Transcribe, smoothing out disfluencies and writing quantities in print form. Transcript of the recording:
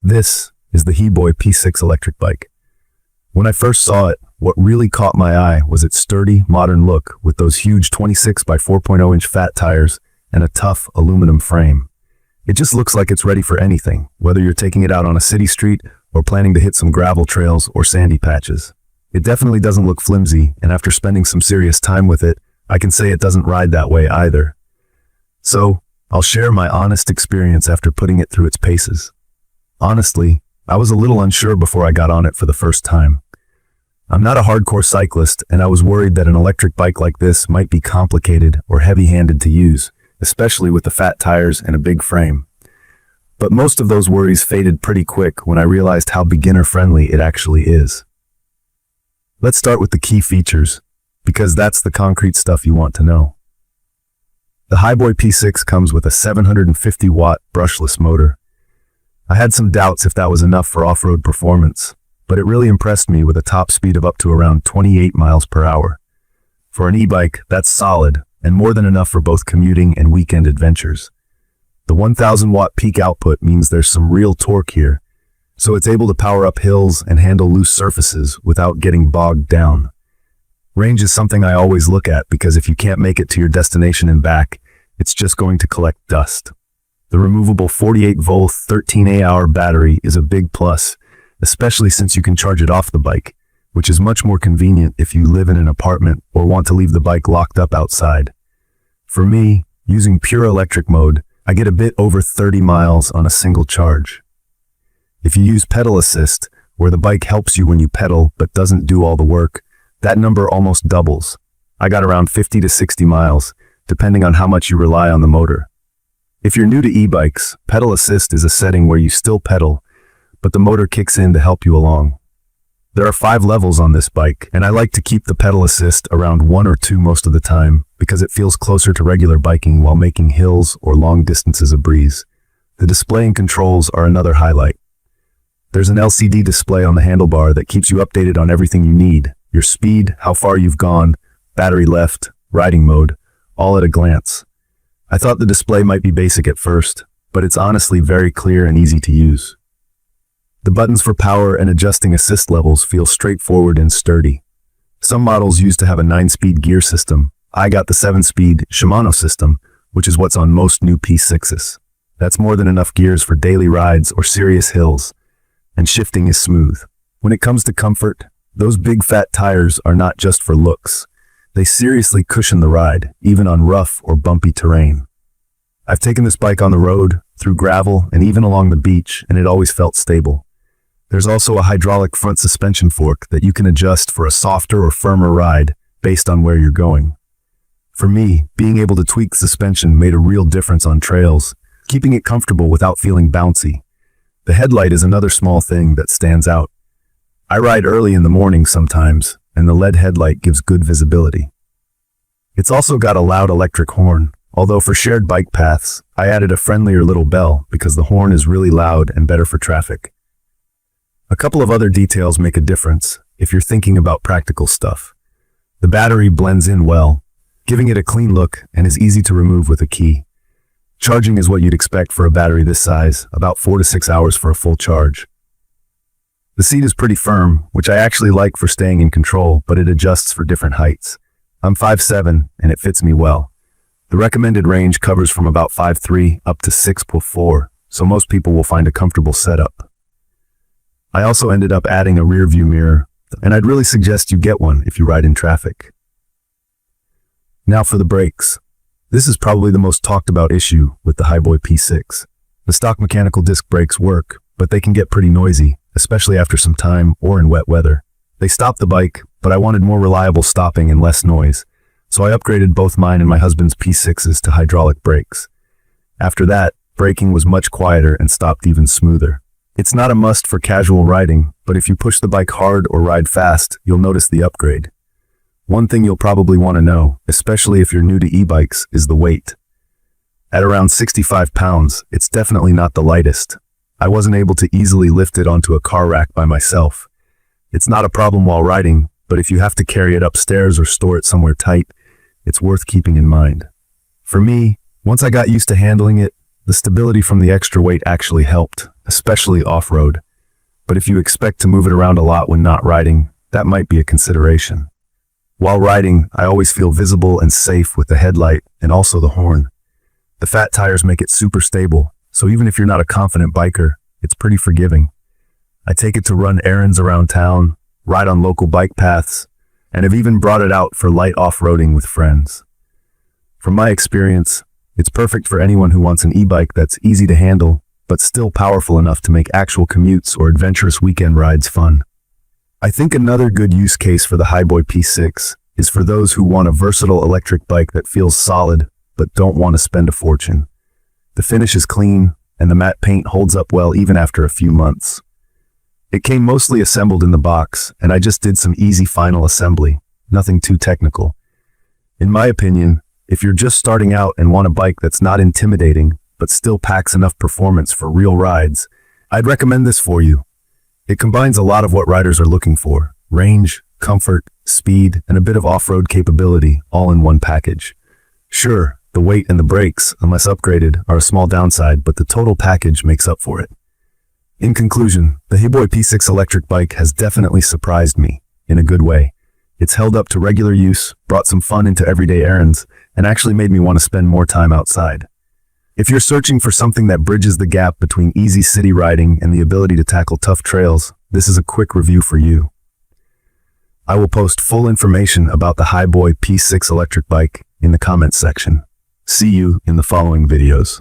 This is the Hiboy P6 electric bike. When I first saw it, what really caught my eye was its sturdy, modern look with those huge 26 by 4.0 inch fat tires and a tough aluminum frame. It just looks like it's ready for anything, whether you're taking it out on a city street or planning to hit some gravel trails or sandy patches. It definitely doesn't look flimsy, and after spending some serious time with it, I can say it doesn't ride that way either. So, I'll share my honest experience after putting it through its paces. Honestly, I was a little unsure before I got on it for the first time. I'm not a hardcore cyclist, and I was worried that an electric bike like this might be complicated or heavy-handed to use, especially with the fat tires and a big frame. But most of those worries faded pretty quick when I realized how beginner-friendly it actually is. Let's start with the key features, because that's the concrete stuff you want to know. The Hiboy P6 comes with a 750-watt brushless motor. I had some doubts if that was enough for off-road performance, but it really impressed me with a top speed of up to around 28 miles per hour. For an e-bike, that's solid, and more than enough for both commuting and weekend adventures. The 1,000-watt peak output means there's some real torque here, so it's able to power up hills and handle loose surfaces without getting bogged down. Range is something I always look at because if you can't make it to your destination and back, it's just going to collect dust. The removable 48-volt 13Ah battery is a big plus, especially since you can charge it off the bike, which is much more convenient if you live in an apartment or want to leave the bike locked up outside. For me, using pure electric mode, I get a bit over 30 miles on a single charge. If you use pedal assist, where the bike helps you when you pedal but doesn't do all the work, that number almost doubles. I got around 50 to 60 miles, depending on how much you rely on the motor. If you're new to e-bikes, pedal assist is a setting where you still pedal, but the motor kicks in to help you along. There are 5 levels on this bike, and I like to keep the pedal assist around 1 or 2 most of the time because it feels closer to regular biking while making hills or long distances a breeze. The display and controls are another highlight. There's an LCD display on the handlebar that keeps you updated on everything you need: your speed, how far you've gone, battery left, riding mode, all at a glance. I thought the display might be basic at first, but it's honestly very clear and easy to use. The buttons for power and adjusting assist levels feel straightforward and sturdy. Some models used to have a 9-speed gear system. I got the 7-speed Shimano system, which is what's on most new P6s. That's more than enough gears for daily rides or serious hills, and shifting is smooth. When it comes to comfort, those big fat tires are not just for looks. They seriously cushion the ride, even on rough or bumpy terrain. I've taken this bike on the road, through gravel, and even along the beach, and it always felt stable. There's also a hydraulic front suspension fork that you can adjust for a softer or firmer ride based on where you're going. For me, being able to tweak suspension made a real difference on trails, keeping it comfortable without feeling bouncy. The headlight is another small thing that stands out. I ride early in the morning sometimes, and the LED headlight gives good visibility. It's also got a loud electric horn, although for shared bike paths, I added a friendlier little bell because the horn is really loud and better for traffic. A couple of other details make a difference if you're thinking about practical stuff. The battery blends in well, giving it a clean look and is easy to remove with a key. Charging is what you'd expect for a battery this size, about 4 to 6 hours for a full charge. The seat is pretty firm, which I actually like for staying in control, but it adjusts for different heights. I'm 5'7", and it fits me well. The recommended range covers from about 5'3" up to 6'4", so most people will find a comfortable setup. I also ended up adding a rear view mirror, and I'd really suggest you get one if you ride in traffic. Now for the brakes. This is probably the most talked about issue with the Hiboy P6. The stock mechanical disc brakes work, but they can get pretty noisy, especially after some time or in wet weather. They stop the bike, but I wanted more reliable stopping and less noise, so I upgraded both mine and my husband's P6s to hydraulic brakes. After that, braking was much quieter and stopped even smoother. It's not a must for casual riding, but if you push the bike hard or ride fast, you'll notice the upgrade. One thing you'll probably want to know, especially if you're new to e-bikes, is the weight. At around 65 pounds, it's definitely not the lightest. I wasn't able to easily lift it onto a car rack by myself. It's not a problem while riding, but if you have to carry it upstairs or store it somewhere tight, it's worth keeping in mind. For me, once I got used to handling it, the stability from the extra weight actually helped, especially off-road. But if you expect to move it around a lot when not riding, that might be a consideration. While riding, I always feel visible and safe with the headlight and also the horn. The fat tires make it super stable, so even if you're not a confident biker, it's pretty forgiving. I take it to run errands around town, ride on local bike paths, and have even brought it out for light off-roading with friends. From my experience, it's perfect for anyone who wants an e-bike that's easy to handle, but still powerful enough to make actual commutes or adventurous weekend rides fun. I think another good use case for the Hiboy P6 is for those who want a versatile electric bike that feels solid, but don't want to spend a fortune. The finish is clean, and the matte paint holds up well even after a few months. It came mostly assembled in the box, and I just did some easy final assembly, nothing too technical. In my opinion, if you're just starting out and want a bike that's not intimidating, but still packs enough performance for real rides, I'd recommend this for you. It combines a lot of what riders are looking for: range, comfort, speed, and a bit of off-road capability, all in one package. Sure, the weight and the brakes, unless upgraded, are a small downside, but the total package makes up for it. In conclusion, the Hiboy P6 electric bike has definitely surprised me, in a good way. It's held up to regular use, brought some fun into everyday errands, and actually made me want to spend more time outside. If you're searching for something that bridges the gap between easy city riding and the ability to tackle tough trails, this is a quick review for you. I will post full information about the Hiboy P6 electric bike in the comments section. See you in the following videos.